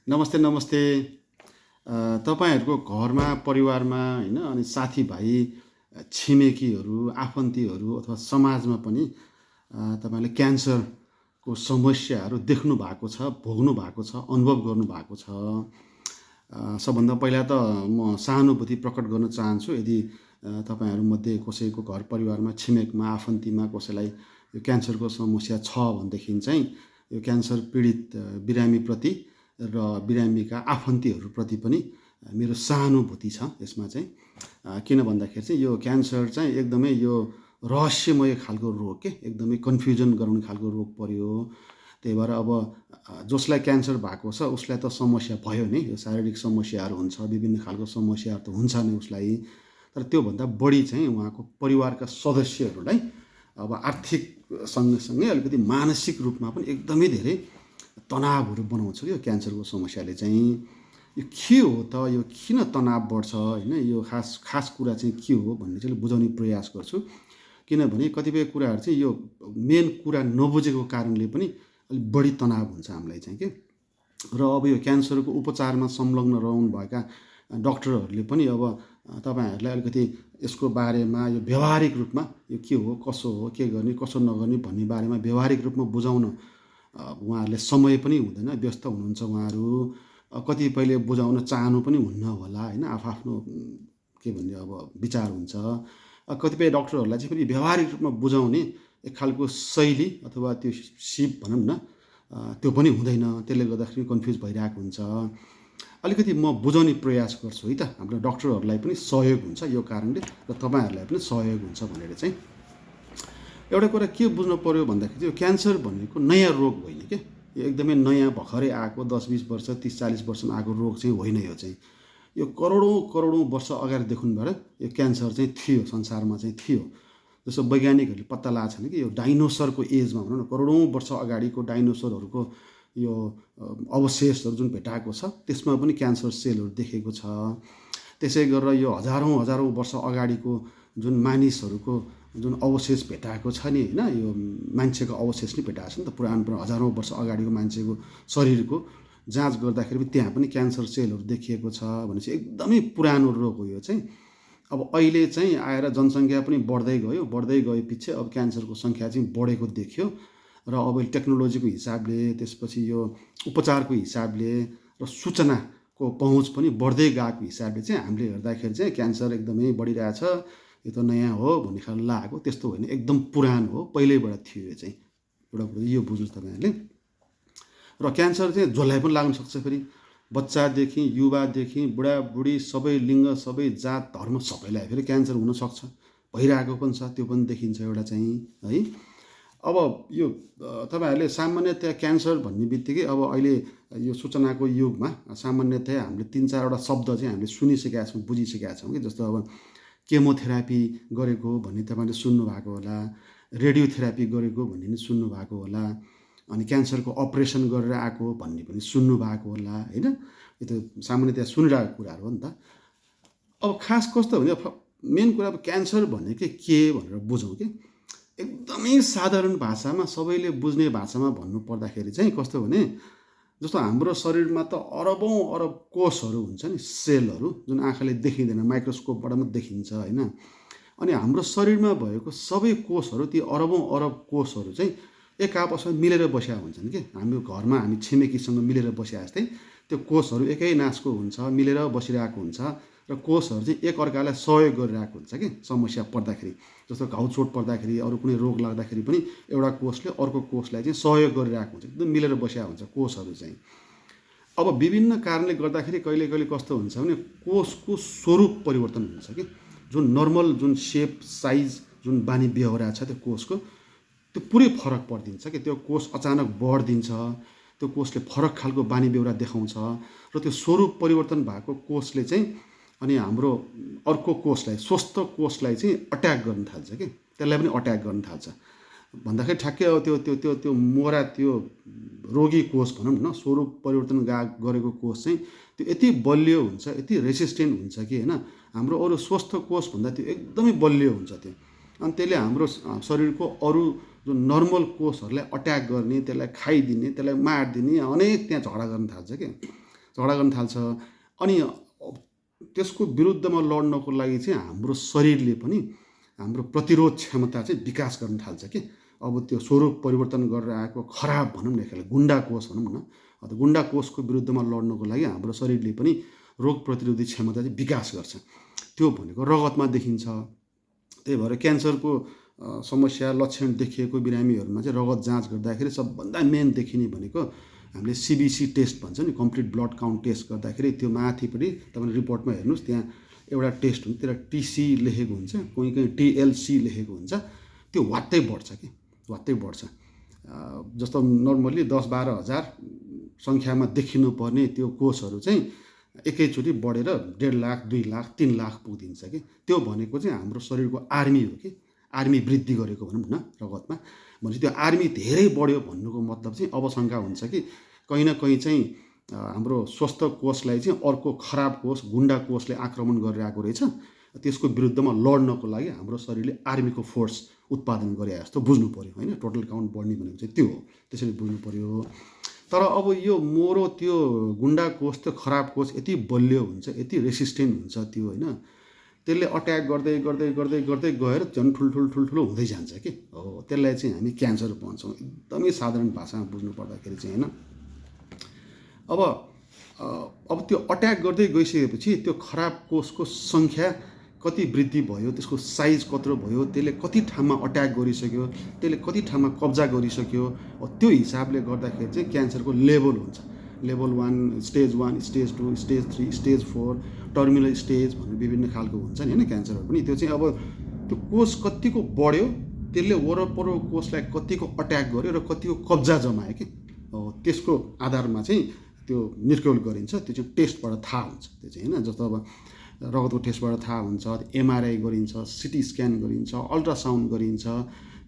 नमस्ते नमस्ते। तपाईँहरूको घरमा परिवारमा होइन अनि साथीभाइ छिमेकीहरू आफन्तीहरू अथवा समाजमा पनि तपाईँले क्यान्सरको समस्याहरू देख्नु भएको छ, भोग्नु भएको छ, अनुभव गर्नु भएको छ। सबभन्दा पहिला त म सहानुभूति प्रकट गर्न चाहन्छु यदि तपाईँहरूमध्ये कसैको घर परिवारमा छिमेकमा आफन्तीमा कसैलाई यो क्यान्सरको समस्या छ भनेदेखि चाहिँ यो क्यान्सर पीडित बिरामीप्रति र बिरामीका आफन्तीहरूप्रति पनि मेरो सहानुभूति छ यसमा चाहिँ। किन भन्दाखेरि चाहिँ यो क्यान्सर चाहिँ एकदमै यो रहस्यमय खालको रोग के, एकदमै कन्फ्युजन गराउने खालको रोग पर्यो। त्यही भएर अब जसलाई क्यान्सर भएको छ उसलाई त समस्या भयो नै, यो शारीरिक समस्याहरू हुन्छ, विभिन्न खालको समस्याहरू त हुन्छ नै उसलाई। तर त्योभन्दा बढी चाहिँ उहाँको परिवारका सदस्यहरूलाई अब आर्थिक सँगसँगै अलिकति मानसिक रूपमा पनि एकदमै धेरै तनावहरू बनाउँछ यो क्यान्सरको समस्याले चाहिँ। यो के हो त, यो किन तनाव बढ्छ होइन, यो खास कुरा चाहिँ के हो भन्ने चाहिँ बुझाउने प्रयास गर्छु। किनभने कतिपय कुराहरू चाहिँ यो मेन कुरा नबुझेको कारणले पनि अलिक बढी तनाव हुन्छ हामीलाई चाहिँ के। र अब यो क्यान्सरको उपचारमा संलग्न रहनुभएका डक्टरहरूले पनि अब तपाईँहरूलाई अलिकति यसको बारेमा यो व्यवहारिक रूपमा यो के हो, कसो हो, के गर्ने कसो नगर्ने भन्ने बारेमा व्यवहारिक रूपमा बुझाउन उहाँहरूले समय पनि हुँदैन, व्यस्त हुनुहुन्छ उहाँहरू। कतिपयले बुझाउन चाहनु पनि हुन्न होला होइन, आफ्नो के भन्ने अब विचार हुन्छ। कतिपय डक्टरहरूलाई चाहिँ फेरि व्यवहारिक रूपमा बुझाउने एक खालको शैली अथवा त्यो सिप भनौँ न, त्यो पनि हुँदैन। त्यसले गर्दाखेरि कन्फ्युज भइरहेको हुन्छ। अलिकति म बुझाउने प्रयास गर्छु है त, हाम्रो डक्टरहरूलाई पनि सहयोग हुन्छ यो कारणले र तपाईँहरूलाई पनि सहयोग हुन्छ भनेर चाहिँ। एउटा कुरा के बुझ्नु पर्यो भन्दाखेरि चाहिँ यो क्यान्सर भनेको नयाँ रोग होइन क्या। यो एकदमै नयाँ भर्खरै आएको 10-20 वर्ष 30-40 वर्षमा आएको रोग चाहिँ होइन। यो चाहिँ यो करोडौँ वर्ष अगाडिदेखिबाट यो क्यान्सर चाहिँ थियो, संसारमा चाहिँ थियो। जस्तो वैज्ञानिकहरूले पत्ता लगाएको छन् कि यो डाइनोसरको एजमा भनौँ न, करोडौँ वर्ष अगाडिको डाइनोसरहरूको यो अवशेषहरू जुन भेटाएको छ त्यसमा पनि क्यान्सर सेलहरू देखेको छ। त्यसै गरेर यो हजारौँ वर्ष अगाडिको जुन मानिसहरूको जुन अवशेष भेटाएको छ नि होइन, यो मान्छेको अवशेष नै भेटाएको छ नि त, पुरानो हजारौँ वर्ष अगाडिको मान्छेको शरीरको जाँच गर्दाखेरि पनि त्यहाँ पनि क्यान्सर सेलहरू देखिएको छ भनेपछि एकदमै पुरानो रोग हो यो चाहिँ। अब अहिले चाहिँ आएर जनसङ्ख्या पनि बढ्दै गएपछि अब क्यान्सरको सङ्ख्या चाहिँ बढेको देखियो। र अब टेक्नोलोजीको हिसाबले, त्यसपछि यो उपचारको हिसाबले र सूचनाको पहुँच पनि बढ्दै गएको हिसाबले चाहिँ हामीले हेर्दाखेरि चाहिँ क्यान्सर एकदमै बढिरहेछ, यो त नयाँ हो भन्ने खालको लागेको। त्यस्तो होइन, एकदम पुरानो हो, पहिल्यैबाट थियो यो चाहिँ। एउटा कुरा यो बुझ्नुहोस् तपाईँहरूले। र क्यान्सर चाहिँ जसलाई पनि लाग्न सक्छ, फेरि बच्चादेखि युवादेखि बुढाबुढी सबै लिङ्ग सबै जात धर्म सबैलाई फेरि क्यान्सर हुनसक्छ, भइरहेको पनि छ, त्यो पनि देखिन्छ एउटा चाहिँ है। अब यो तपाईँहरूले सामान्यतया क्यान्सर भन्ने बित्तिकै अब अहिले यो सूचनाको युगमा सामान्यतया हामीले 3-4वटा शब्द चाहिँ हामीले सुनिसकेका छौँ, बुझिसकेका छौँ कि। जस्तो अब केमोथेरापी गरेको भन्ने तपाईँले सुन्नुभएको होला, रेडियोथेरापी गरेको भन्ने पनि सुन्नुभएको होला, अनि क्यान्सरको अपरेसन गरेर आएको भन्ने पनि सुन्नुभएको होला होइन। यो त सामान्यतया सुनिरहेको कुराहरू हो नि त। अब खास कस्तो भने मेन कुरा अब क्यान्सर भनेको के भनेर बुझौँ कि। एकदमै साधारण भाषामा, सबैले बुझ्ने भाषामा भन्नु पर्दाखेरि चाहिँ कस्तो भने, जस्तो हाम्रो शरीरमा त अरबौँ अरब कोषहरू हुन्छ नि, सेलहरू, जुन आँखाले देखिँदैन, माइक्रोस्कोपबाट मात्रै देखिन्छ होइन। अनि हाम्रो शरीरमा भएको सबै कोषहरू, ती अरबौँ अरब कोषहरू चाहिँ एक आपसमा मिलेर बसेका हुन्छन् कि। हाम्रो घरमा हामी छिमेकीसँग मिलेर बसेका जस्तै त्यो कोषहरू एकै नासको हुन्छ, मिलेर बसिरहेको हुन्छ। र कोषहरू चाहिँ एकअर्कालाई सहयोग गरिरहेको हुन्छ कि समस्या पर्दाखेरि। जस्तो घाउचोट पर्दाखेरि, अरू कुनै रोग लाग्दाखेरि पनि एउटा कोषले अर्को कोषलाई चाहिँ सहयोग गरिरहेको हुन्छ, एकदम मिलेर बसेका हुन्छ कोषहरू चाहिँ। अब विभिन्न कारणले गर्दाखेरि कहिले कहिले कस्तो हुन्छ भने कोषको स्वरूप परिवर्तन हुन्छ कि। जुन नर्मल जुन सेप साइज जुन बानी बेहोरा छ त्यो कोषको, त्यो पुरै फरक परिदिन्छ कि। त्यो कोष अचानक बढिदिन्छ, त्यो कोषले फरक खालको बानी बेहोरा देखाउँछ। र त्यो स्वरूप परिवर्तन भएको कोषले चाहिँ अनि हाम्रो अर्को कोषलाई, स्वस्थ कोषलाई चाहिँ अट्याक गर्न थाल्छ कि, त्यसलाई पनि अट्याक गर्न थाल्छ भन्दाखेरि ठ्याक्कै अब त्यो त्यो त्यो त्यो मोरा, त्यो रोगी कोष भनौँ न, स्वरूप परिवर्तन गरेको कोष चाहिँ त्यो यति बलियो हुन्छ, यति रेसिस्टेन्ट हुन्छ कि होइन, हाम्रो अरू स्वस्थ कोषभन्दा त्यो एकदमै बलियो हुन्छ त्यो। अनि त्यसले हाम्रो शरीरको अरू जुन नर्मल कोषहरूलाई अट्याक गर्ने, त्यसलाई खाइदिने, त्यसलाई मारिदिने, अनेक त्यहाँ झगडा गर्न थाल्छ कि। झगडा गर्न थाल्छ। अनि त्यसको विरुद्धमा लड्नको लागि चाहिँ हाम्रो शरीरले पनि हाम्रो प्रतिरोध क्षमता चाहिँ विकास गर्न थाल्छ कि। अब त्यो स्वरूप परिवर्तन गरेर आएको खराब भनौँ न, यसलाई गुन्डा कोष भनौँ न, गुन्डा कोषको विरुद्धमा लड्नको लागि हाम्रो शरीरले पनि रोग प्रतिरोधी क्षमता चाहिँ विकास गर्छ। त्यो भनेको रगतमा देखिन्छ। त्यही भएर क्यान्सरको समस्या लक्षण देखिएको बिरामीहरूमा चाहिँ रगत जाँच गर्दाखेरि सबभन्दा मेन देखिने भनेको हामीले CBC टेस्ट भन्छ नि, कम्प्लिट ब्लड काउन्ट टेस्ट गर्दाखेरि त्यो माथिपट्टि तपाईँले रिपोर्टमा हेर्नुहोस्, त्यहाँ एउटा टेस्ट हुन्छ, त्यसलाई TC लेखेको हुन्छ, कहीँ कहीँ TLC लेखेको हुन्छ। त्यो वात्तै बढ्छ कि, वात्तै बढ्छ। जस्तो नर्मल्ली 10-12 हजार सङ्ख्यामा देखिनुपर्ने त्यो कोषहरू चाहिँ एकैचोटि बढेर 1.5 लाख, 2 लाख, 3 लाख पुगिदिन्छ कि। त्यो भनेको चाहिँ हाम्रो शरीरको आर्मी हो कि, आर्मी वृद्धि गरेको भनौँ न रगतमा। भनेपछि त्यो आर्मी धेरै बढ्यो भन्नुको मतलब चाहिँ अब शङ्का हुन्छ कि कहीँ न कहीँ चाहिँ हाम्रो स्वस्थ कोषलाई चाहिँ अर्को खराब कोष, गुन्डा कोषले आक्रमण गरिरहेको रहेछ। त्यसको विरुद्धमा लड्नको लागि हाम्रो शरीरले आर्मीको फोर्स उत्पादन गरे जस्तो बुझ्नु पऱ्यो होइन। टोटल काउन्ट बढ्ने भनेको चाहिँ त्यो हो, त्यसरी बुझ्नु पऱ्यो। तर अब यो मोरो त्यो गुन्डा कोष, त्यो खराब कोष यति बलियो हुन्छ, यति रेसिस्टेन्ट हुन्छ त्यो होइन, त्यसले अट्याक गर्दै गर्दै गर्दै गर्दै गएर झन् ठुल्ठुलो हुँदै जान्छ कि। हो, त्यसलाई चाहिँ हामी क्यान्सर भन्छौँ, एकदमै साधारण भाषामा बुझ्नु पर्दाखेरि चाहिँ होइन। अब त्यो अट्याक गर्दै गइसकेपछि त्यो खराब कोषको सङ्ख्या कति वृद्धि भयो, त्यसको साइज कत्रो भयो, त्यसले कति ठाउँमा अट्याक गरिसक्यो, त्यसले कति ठाउँमा कब्जा गरिसक्यो, त्यो हिसाबले गर्दाखेरि चाहिँ क्यान्सरको लेभल हुन्छ। Level 1, stage 1, stage 2, stage 3, stage 4, terminal stage भन्ने विभिन्न खालको हुन्छ नि होइन क्यान्सरहरू पनि। त्यो चाहिँ अब त्यो कोष कतिको बढ्यो, त्यसले वरपर कोषलाई कतिको अट्याक गर्यो र कतिको कब्जा जमायो कि, त्यसको आधारमा चाहिँ त्यो निर्क्युल गरिन्छ। त्यो चाहिँ टेस्टबाट थाहा हुन्छ त्यो चाहिँ होइन। जस्तो अब रगतको टेस्टबाट थाहा हुन्छ, MRI गरिन्छ, CT स्क्यान गरिन्छ, अल्ट्रासाउन्ड गरिन्छ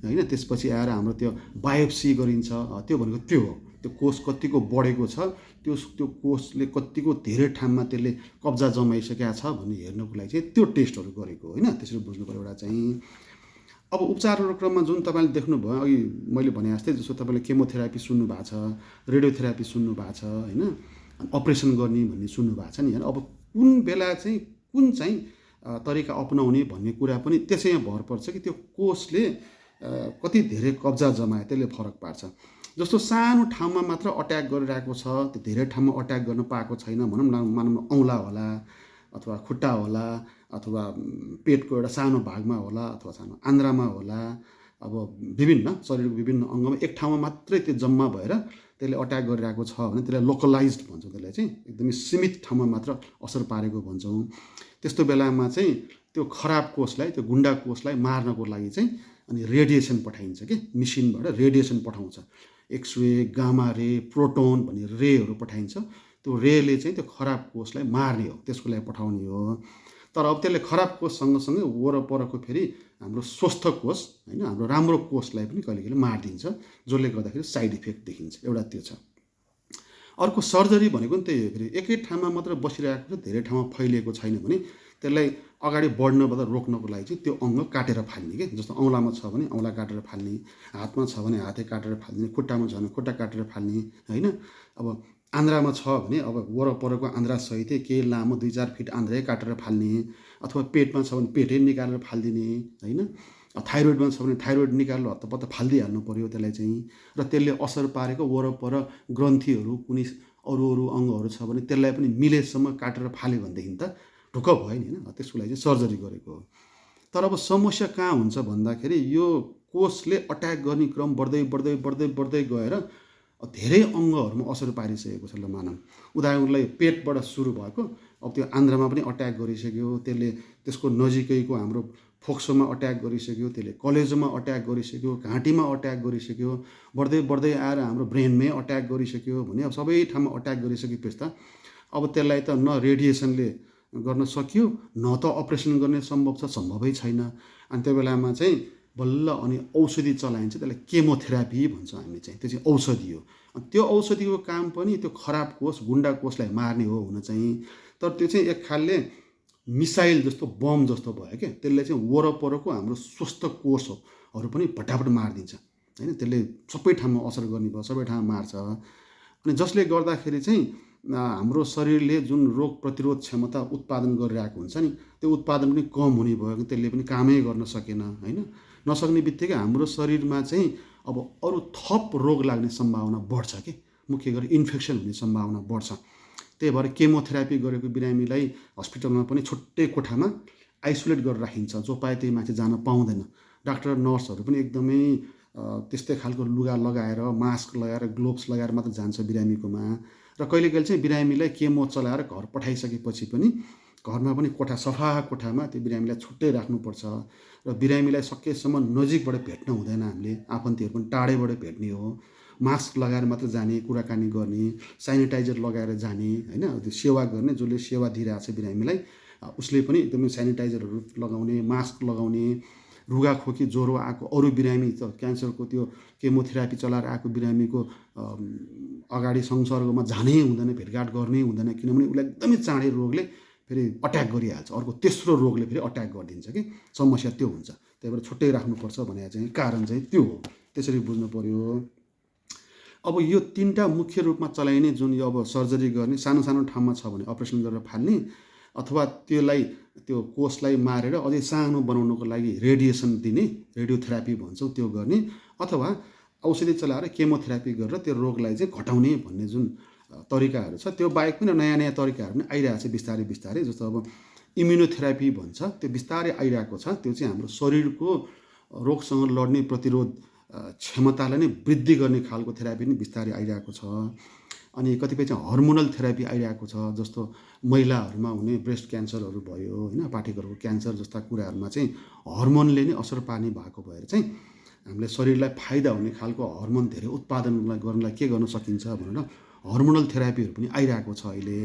होइन। त्यसपछि आएर हाम्रो त्यो बायोप्सी गरिन्छ। त्यो भनेको त्यो हो, त्यो कोष कतिको बढेको छ, त्यो कोषले कतिको धेरै ठाउँमा त्यसले कब्जा जमाइसकेको छ भन्ने हेर्नको लागि चाहिँ त्यो टेस्टहरू गरेको होइन। त्यसरी बुझ्नु पर्यो एउटा चाहिँ। अब उपचारको क्रममा जुन तपाईँले देख्नुभयो अघि मैले भने जस्तै, जस्तो तपाईँले केमोथेरापी सुन्नु भएको छ, रेडियोथेरापी सुन्नु भएको छ होइन, अपरेसन गर्ने भन्ने सुन्नु भएको छ नि होइन। अब कुन बेला चाहिँ कुन चाहिँ तरिका अपनाउने भन्ने कुरा पनि त्यसैमा भर पर्छ कि त्यो कोषले कति धेरै कब्जा जमाए त्यसले फरक पार्छ। जस्तो सानो ठाउँमा मात्र अट्याक गरिरहेको छ, त्यो धेरै ठाउँमा अट्याक गर्न पाएको छैन भनौँ न, मानौँ औँला होला अथवा खुट्टा होला अथवा पेटको एउटा सानो भागमा होला अथवा सानो आन्द्रामा होला, अब विभिन्न शरीरको विभिन्न अङ्गमा एक ठाउँमा मात्रै त्यो जम्मा भएर त्यसले अट्याक गरिरहेको छ भने त्यसलाई लोकलाइज्ड भन्छौँ। त्यसलाई चाहिँ एकदमै सीमित ठाउँमा मात्र असर पारेको भन्छौँ। त्यस्तो बेलामा चाहिँ त्यो खराब कोषलाई, त्यो गुन्डा कोषलाई मार्नको लागि चाहिँ अनि रेडिएसन पठाइन्छ कि, मेसिनबाट रेडिएसन पठाउँछ। एक्सरे, गामा रे, प्रोटोन भन्ने रेहरू पठाइन्छ। त्यो रेले चाहिँ त्यो खराब कोषलाई मार्ने हो, त्यसको लागि पठाउने हो। तर अब त्यसले खराब कोष सँगसँगै वरपरको फेरि हाम्रो स्वस्थ कोष होइन, हाम्रो राम्रो कोषलाई पनि कहिले कहिले मारिदिन्छ, जसले गर्दाखेरि साइड इफेक्ट देखिन्छ। एउटा त्यो छ। अर्को सर्जरी भनेको नि त्यही हो, फेरि एकै ठाउँमा मात्र बसिरहेको छ, धेरै ठाउँमा फैलिएको छैन भने त्यसलाई अगाडि बढ्नबाट रोक्नको लागि चाहिँ त्यो अङ्ग काटेर फाल्ने कि। जस्तो औँलामा छ भने औँला काटेर फाल्ने, हातमा छ भने हातै काटेर फाल्ने, खुट्टामा छ भने खुट्टा काटेर फाल्ने होइन। अब आन्द्रामा छ भने अब वरपरको आन्द्रा सहितै केही लामो 2-4 फिट आन्द्रै काटेर फाल्ने, अथवा पेटमा छ भने पेटै निकालेर फालिदिने होइन। थाइरोइडमा छ भने थाइरोइड निकालेर हत्तपत्त फालिदिइहाल्नु पऱ्यो त्यसलाई चाहिँ। र त्यसले असर पारेको वरपर ग्रन्थीहरू कुनै अरू अङ्गहरू छ भने त्यसलाई पनि मिलेसम्म काटेर फाल्यो भनेदेखि त ढुक्क भयो नि होइन। त्यसको लागि चाहिँ सर्जरी गरेको हो। तर अब समस्या कहाँ हुन्छ भन्दाखेरि यो कोषले अट्याक गर्ने क्रम बढ्दै बढ्दै बढ्दै बढ्दै गएर धेरै अङ्गहरूमा असर पारिसकेको छ। ल मानौँ उदाहरणको लागि पेटबाट सुरु भएको अब त्यो आन्द्रामा पनि अट्याक गरिसक्यो, त्यसले त्यसको नजिकैको हाम्रो फोक्सोमा अट्याक गरिसक्यो, त्यसले कलेजोमा अट्याक गरिसक्यो, घाँटीमा अट्याक गरिसक्यो, बढ्दै बढ्दै आएर हाम्रो ब्रेनमै अट्याक गरिसक्यो भने अब सबै ठाउँमा अट्याक गरिसकेपछि त अब त्यसलाई त न रेडिएसनले गर्न सकियो, न त अपरेसन गर्ने सम्भवै छैन। अनि त्यो बेलामा चाहिँ बल्ल अनि औषधि चलाइन्छ, त्यसलाई केमोथेरापी भन्छौँ हामी चाहिँ। त्यो चाहिँ औषधि हो। अनि त्यो औषधिको काम पनि त्यो खराब कोष, गुन्डा कोषलाई मार्ने हो हुन चाहिँ। तर त्यो चाहिँ एक खालले मिसाइल जस्तो, बम जस्तो भयो क्या। त्यसले चाहिँ वरपरको हाम्रो स्वस्थ कोषहरू पनि भटाभट मारिदिन्छ होइन। त्यसले सबै ठाउँमा असर गर्ने भयो, सबै ठाउँमा मार्छ। अनि जसले गर्दाखेरि चाहिँ हाम्रो शरीरले जुन रोग प्रतिरोध क्षमता उत्पादन गरिरहेको हुन्छ नि, त्यो उत्पादन पनि कम हुने भयो, त्यसले पनि कामै गर्न सकेन होइन। नसक्ने बित्तिकै हाम्रो शरीरमा चाहिँ अब अरू थप रोग लाग्ने सम्भावना बढ्छ कि, मुख्य गरी इन्फेक्सन हुने सम्भावना बढ्छ। त्यही भएर केमोथेरापी गरेको बिरामीलाई हस्पिटलमा पनि छुट्टै कोठामा आइसोलेट गरेर राखिन्छ, जो पाए त्यही माथि जान पाउँदैन। डाक्टर नर्सहरू पनि एकदमै त्यस्तै खालको लुगा लगाएर, मास्क लगाएर, ग्लोभ्स लगाएर मात्र जान्छ बिरामीकोमा। र कहिले कहिले चाहिँ बिरामीलाई केमो चलाएर घर पठाइसकेपछि पनि घरमा पनि कोठा, सफा कोठामा त्यो बिरामीलाई छुट्टै राख्नुपर्छ। र बिरामीलाई सकेसम्म नजिकबाट भेट्न हुँदैन, हामीले आफन्तीहरू पनि टाढैबाट भेट्ने हो। मास्क लगाएर मात्र जाने, कुराकानी गर्ने, सेनिटाइजर लगाएर जाने होइन। त्यो सेवा गर्ने, जसले सेवा दिइरहेको छ बिरामीलाई, उसले पनि एकदमै सेनिटाइजरहरू लगाउने, मास्क लगाउने। रुगाखोकी ज्वरो आएको अरू बिरामी त क्यान्सरको त्यो केमोथेरापी चलाएर आएको बिरामीको अगाडि संसर्गमा जानै हुँदैन, भेटघाट गर्नै हुँदैन, किनभने उसलाई एकदमै चाँडै रोगले फेरि अट्याक गरिहाल्छ, अर्को तेस्रो रोगले फेरि अट्याक गरिदिन्छ कि, समस्या त्यो हुन्छ। त्यही भएर छुट्टै राख्नुपर्छ भनेर चाहिँ कारण चाहिँ त्यो हो, त्यसरी बुझ्नु पर्यो। अब यो 3टा मुख्य रूपमा चलाइने जुन यो अब सर्जरी गर्ने, सानो सानो ठाउँमा छ भने अपरेसन गरेर फाल्ने, अथवा त्यसलाई त्यो कोषलाई मारेर अझै सानो बनाउनको लागि रेडिएसन दिने, रेडियोथेरापी भन्छौँ, त्यो गर्ने, अथवा औषधि चलाएर केमोथेरापी गरेर त्यो रोगलाई चाहिँ घटाउने भन्ने जुन तरिकाहरू छ, त्यो बाहेक पनि नयाँ नयाँ तरिकाहरू पनि आइरहेको छ बिस्तारै बिस्तारै। जस्तो अब इम्युनोथेरापी भन्छ, त्यो बिस्तारै आइरहेको छ। त्यो चाहिँ हाम्रो शरीरको रोगसँग लड्ने प्रतिरोध क्षमतालाई नै वृद्धि गर्ने खालको थेरापी पनि बिस्तारै आइरहेको छ। अनि कतिपय चाहिँ हर्मोनल थेरापी आइरहेको छ, जस्तो महिलाहरूमा हुने ब्रेस्ट क्यान्सरहरू भयो होइन, पाठेघरको क्यान्सर जस्ता कुराहरूमा चाहिँ हर्मोनले नै असर पार्ने भएको भएर चाहिँ हामीले शरीरलाई फाइदा हुने खालको हर्मोन धेरै उत्पादन गर्नलाई के गर्न सकिन्छ भनेर हर्मोनल थेरापीहरू पनि आइरहेको छ अहिले।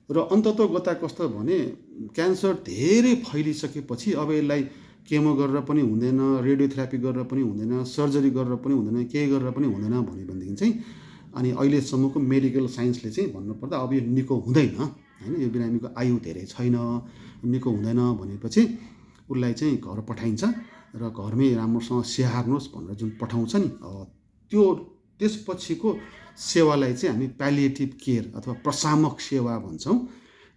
र अन्ततोगता कस्तो भने क्यान्सर धेरै फैलिसकेपछि अब यसलाई केमो गरेर पनि हुँदैन, रेडियोथेरापी गरेर पनि हुँदैन, सर्जरी गरेर पनि हुँदैन, केही गरेर पनि हुँदैन भनेदेखि चाहिँ अनि अहिलेसम्मको मेडिकल साइन्सले चाहिँ भन्नुपर्दा अब यो निको हुँदैन होइन, यो बिरामीको आयु धेरै छैन, निको हुँदैन भनेपछि उसलाई चाहिँ घर पठाइन्छ र घरमै राम्रोसँग स्याहार्नुहोस् भनेर जुन पठाउँछ नि, त्यो त्यसपछिको सेवालाई चाहिँ हामी प्यालिएटिभ केयर अथवा प्रशामक सेवा भन्छौँ।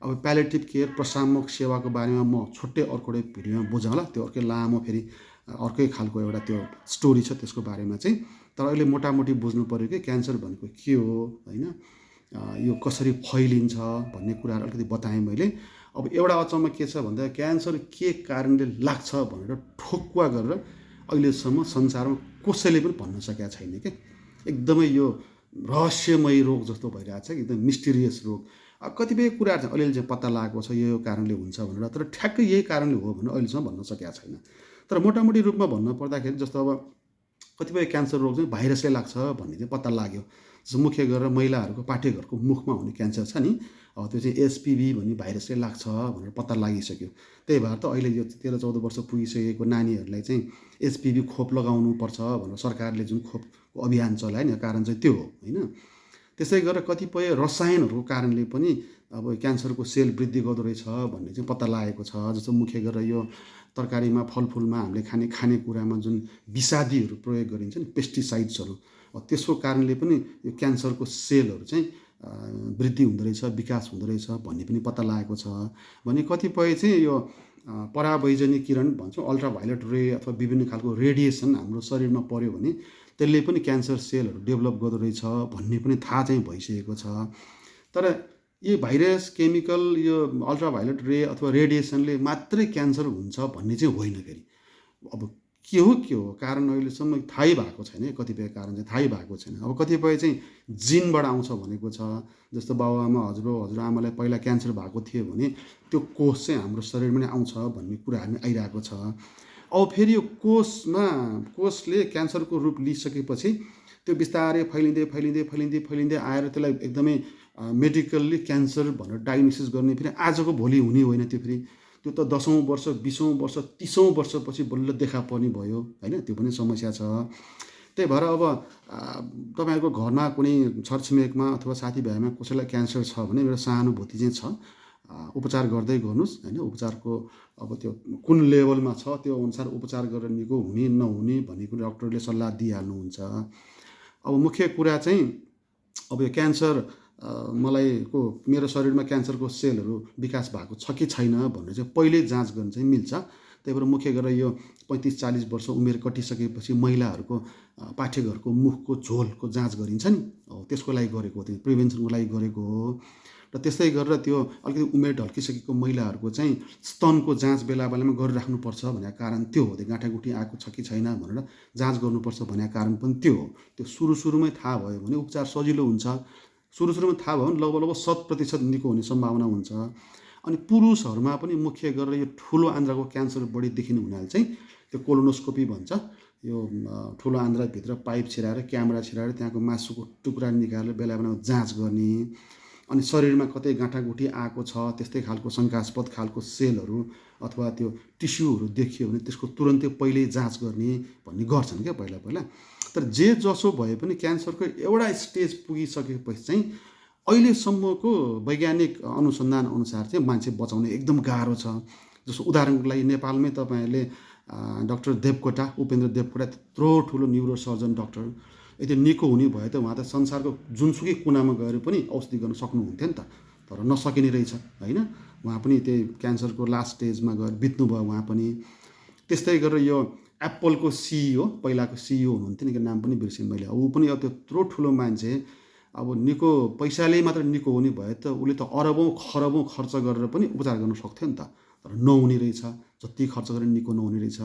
अब प्यालिएटिभ केयर, प्रशामक सेवाको बारेमा म छुट्टै अर्कोटै भिडियोमा बुझाउँला, त्यो अर्कै लामो फेरि अर्कै खालको एउटा त्यो स्टोरी छ त्यसको बारेमा चाहिँ। तर अहिले मोटामोटी बुझ्नु पऱ्यो कि क्यान्सर भनेको के हो होइन, यो कसरी फैलिन्छ भन्ने कुराहरू अलिकति बताएँ मैले। अब एउटा अचम्म के छ भन्दा क्यान्सर के कारणले लाग्छ भनेर ठोक्वा गरेर अहिलेसम्म संसारमा कसैले पनि भन्न सकेका छैन क्या। एकदमै यो रहस्यमय रोग जस्तो भइरहेको छ, एकदम मिस्टिरियस रोग। कतिपय कुराहरू चाहिँ अलिअलि चाहिँ पत्ता लागेको छ यो कारणले हुन्छ भनेर, तर ठ्याक्कै यही कारणले हो भनेर अहिलेसम्म भन्न सकेका छैन। तर मोटामोटी रूपमा भन्नु पर्दाखेरि जस्तो अब कतिपय क्यान्सर रोग चाहिँ भाइरसले लाग्छ भन्ने चाहिँ पत्ता लाग्यो। जस्तो मुख्य गरेर महिलाहरूको पाठेघरको मुखमा हुने क्यान्सर छ नि, त्यो चाहिँ एसपिभी भन्ने भाइरसले लाग्छ भनेर पत्ता लागिसक्यो। त्यही भएर त अहिले यो 13-14 वर्ष पुगिसकेको नानीहरूलाई चाहिँ एसपिभी खोप लगाउनु पर्छ भनेर सरकारले जुन खोपको अभियान चलायो नि, कारण चाहिँ त्यो हो होइन। त्यसै गरेर कतिपय रसायनहरूको कारणले पनि अब क्यान्सरको सेल वृद्धि गर्दो रहेछ भन्ने चाहिँ पत्ता लागेको छ। जस्तो मुख्य गरेर यो तरकारीमा, फलफुलमा, हामीले खानेकुरामा जुन विषादीहरू प्रयोग गरिन्छ नि, पेस्टिसाइड्सहरू, त्यसको कारणले पनि यो क्यान्सरको सेलहरू चाहिँ वृद्धि हुँदो रहेछ, विकास हुँदो रहेछ भन्ने पनि पत्ता लागेको छ। भने कतिपय चाहिँ यो परावैजनिक किरण भन्छौँ, अल्ट्राभायोलेट रे अथवा विभिन्न खालको रेडिएसन हाम्रो शरीरमा पर्यो भने त्यसले पनि क्यान्सर सेलहरू डेभलप गर्दो रहेछ भन्ने पनि थाहा चाहिँ भइसकेको छ। तर यो भाइरस, केमिकल, यो अल्ट्राभायोलेट रे अथवा रेडिएसनले मात्रै क्यान्सर हुन्छ भन्ने चाहिँ होइन। फेरि अब के हो कारण अहिलेसम्म थाहै भएको छैन, कतिपय कारण चाहिँ थाहै भएको छैन। अब कतिपय चाहिँ जिनबाट आउँछ भनेको छ, जस्तो बाबुआमा, हजुरआमालाई पहिला क्यान्सर भएको थियो भने त्यो कोष चाहिँ हाम्रो शरीरमा नै आउँछ भन्ने कुराहरू पनि आइरहेको छ। अब फेरि यो कोषले क्यान्सरको रूप लिइसकेपछि त्यो बिस्तारै फैलिँदै आएर त्यसलाई एकदमै मेडिकल्ली क्यान्सर भनेर डायग्नोसिस गर्ने फेरि आजको भोलि हुने होइन। त्यो त 10औँ वर्ष, 20औँ वर्ष, 30औँ वर्षपछि बल्ल देखा पर्ने भयो होइन, त्यो पनि समस्या छ। त्यही भएर अब तपाईँहरूको घरमा कुनै छरछिमेकमा अथवा साथीभाइमा कसैलाई क्यान्सर छ भने मेरो सहानुभूति चाहिँ छ, उपचार गर्दै गर्नुहोस् होइन। उपचारको अब त्यो कुन लेभलमा छ त्यो अनुसार उपचार गरेर निको हुने नहुने भन्ने कुरा डक्टरले सल्लाह दिइहाल्नुहुन्छ। अब मुख्य कुरा चाहिँ अब यो क्यान्सर मेरो शरीरमा क्यान्सरको सेलहरू विकास भएको छ कि छैन भनेर चाहिँ पहिल्यै जाँच गर्न चाहिँ मिल्छ। त्यही भएर मुख्य गरेर यो 35-40 वर्ष उमेर कटिसकेपछि महिलाहरूको पाठेघरको मुखको झोलको जाँच गरिन्छ नि, त्यसको लागि गरेको हो, त्यो प्रिभेन्सनको लागि गरेको हो। र त्यस्तै गरेर त्यो अलिकति उमेर ढल्किसकेको महिलाहरूको चाहिँ स्तनको जाँच बेला बेलामा गरिराख्नुपर्छ भनेको कारण त्यो हो। त्यो गाँठागुठी आएको छ कि छैन भनेर जाँच गर्नुपर्छ भनेको कारण पनि त्यो हो। त्यो सुरुमै थाहा भयो भने उपचार सजिलो हुन्छ। सुरुमा थाहा भयो भने लगभग 100% निको हुने सम्भावना हुन्छ। अनि पुरुषहरूमा पनि मुख्य गरेर यो ठुलो आन्द्राको क्यान्सर बढी देखिने हुनाले चाहिँ त्यो कोलोनोस्कोपी भन्छ। यो ठुलो आन्द्राभित्र पाइप छिराएर क्यामेरा छिराएर त्यहाँको मासुको टुक्रा निकालेर बेला बेलामा जाँच गर्ने, अनि शरीरमा कतै गाँठागुठी आएको छ त्यस्तै खालको शङ्कास्पद खालको सेलहरू अथवा त्यो टिस्युहरू देखियो भने त्यसको तुरन्तै पहिल्यै जाँच गर्ने भन्ने गर्छन् क्या पहिला। तर जे जसो भए पनि क्यान्सरको एउटा स्टेज पुगिसकेपछि चाहिँ अहिलेसम्मको वैज्ञानिक अनुसन्धान अनुसार चाहिँ मान्छे बचाउन एकदम गाह्रो छ। जस्तो उदाहरणको लागि नेपालमै तपाईँहरूले डाक्टर देवकोटा, उपेन्द्र देवकोटा, त्यत्रो ठुलो न्युरोसर्जन डाक्टर, यदि निको हुने भए त उहाँ त संसारको जुनसुकै कुनामा गएर पनि औषधि गर्न सक्नुहुन्थ्यो नि त, तर नसकिने रहेछ होइन। उहाँ पनि त्यही क्यान्सरको लास्ट स्टेजमा गएर बित्नुभयो उहाँ पनि। त्यस्तै गरेर यो एप्पलको सिइओ, पहिलाको सिइओ हुनुहुन्थ्यो नि, नाम पनि बिर्सेँ मैले, ऊ पनि अब त्यत्रो ठुलो मान्छे, अब निको पैसाले मात्र निको हुने भए त उसले त अरबौँ खरबौँ खर्च गरेर पनि उपचार गर्न सक्थ्यो नि त, तर नहुने रहेछ। जति खर्च गरेर निको नहुने रहेछ।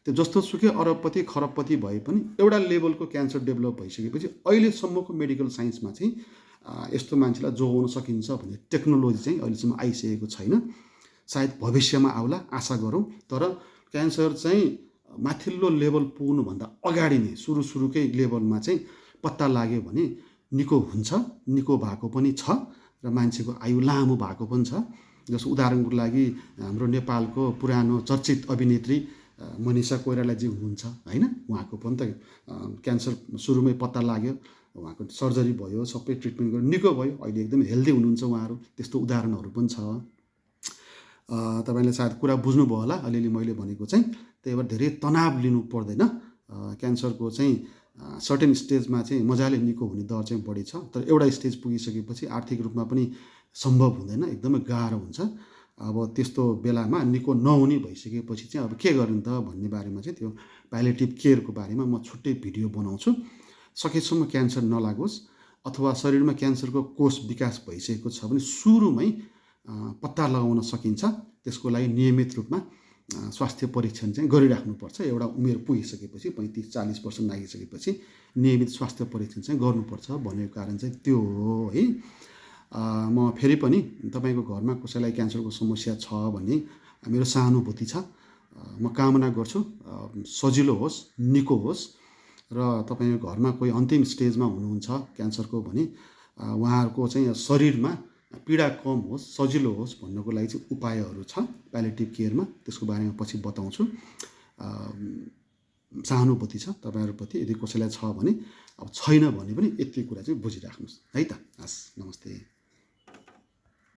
त्यो जस्तो सुकै अरबपति खरबपति भए पनि एउटा लेभलको क्यान्सर डेभलप भइसकेपछि अहिलेसम्मको मेडिकल साइन्समा चाहिँ यस्तो मान्छेलाई जोगाउन सकिन्छ भन्ने टेक्नोलोजी चाहिँ अहिलेसम्म आइसकेको छैन। सायद भविष्यमा आउला, आशा गरौँ। तर क्यान्सर चाहिँ माथिल्लो लेभल पुग्नुभन्दा अगाडि नै सुरुकै लेभलमा चाहिँ पत्ता लाग्यो भने निको हुन्छ, निको भएको पनि छ र मान्छेको आयु लामो भएको पनि छ। जस्तो उदाहरणको लागि हाम्रो नेपालको पुरानो चर्चित अभिनेत्री मनिषा कोइरालाजी हुनुहुन्छ होइन, उहाँको पनि त क्यान्सर सुरुमै पत्ता लाग्यो, उहाँको सर्जरी भयो, सबै ट्रिटमेन्ट गरेर निको भयो, अहिले एकदम हेल्दी हुनुहुन्छ उहाँहरू। त्यस्तो उदाहरणहरू पनि छ। तपाईँले सायद कुरा बुझ्नुभयो होला अलिअलि मैले भनेको चाहिँ। त्यही भएर धेरै तनाव लिनु पर्दैन। क्यान्सरको चाहिँ सर्टेन स्टेजमा चाहिँ मजाले निको हुने दर चाहिँ बढी छ, तर एउटा स्टेज पुगिसकेपछि आर्थिक रूपमा पनि सम्भव हुँदैन, एकदमै गाह्रो हुन्छ। अब त्यस्तो बेलामा निको नहुने भइसकेपछि चाहिँ अब के गर्ने त भन्ने बारेमा चाहिँ त्यो प्यालिएटिभ केयरको बारेमा म छुट्टै भिडियो बनाउँछु। सकेसम्म क्यान्सर नलागोस्, अथवा शरीरमा क्यान्सरको कोष विकास भइसकेको छ भने सुरुमै पत्ता लगाउन सकिन्छ। त्यसको लागि नियमित रूपमा स्वास्थ्य परीक्षण चाहिँ गरिराख्नुपर्छ। एउटा उमेर पुगिसकेपछि 35-40 वर्ष नागिसकेपछि नियमित स्वास्थ्य परीक्षण चाहिँ गर्नुपर्छ भनेको कारण चाहिँ त्यो हो है। म फेरि पनि तपाईँको घरमा कसैलाई क्यान्सरको समस्या छ भने मेरो सहानुभूति छ। म कामना गर्छु सजिलो होस्, निको होस्, र तपाईँको घरमा कोही अन्तिम स्टेजमा हुनुहुन्छ क्यान्सरको भने उहाँहरूको चाहिँ शरीरमा पीडा कम होस्, सजिलो होस् भन्नको लागि चाहिँ उपायहरू छ प्यालिएटिभ केयरमा। त्यसको बारेमा पछि बताउँछु। सहानुभूति छ तपाईँहरूप्रति। यदि कसैलाई छ भने, अब छैन भने पनि यति कुरा चाहिँ बुझिराख्नुहोस् है त। हस्, नमस्ते।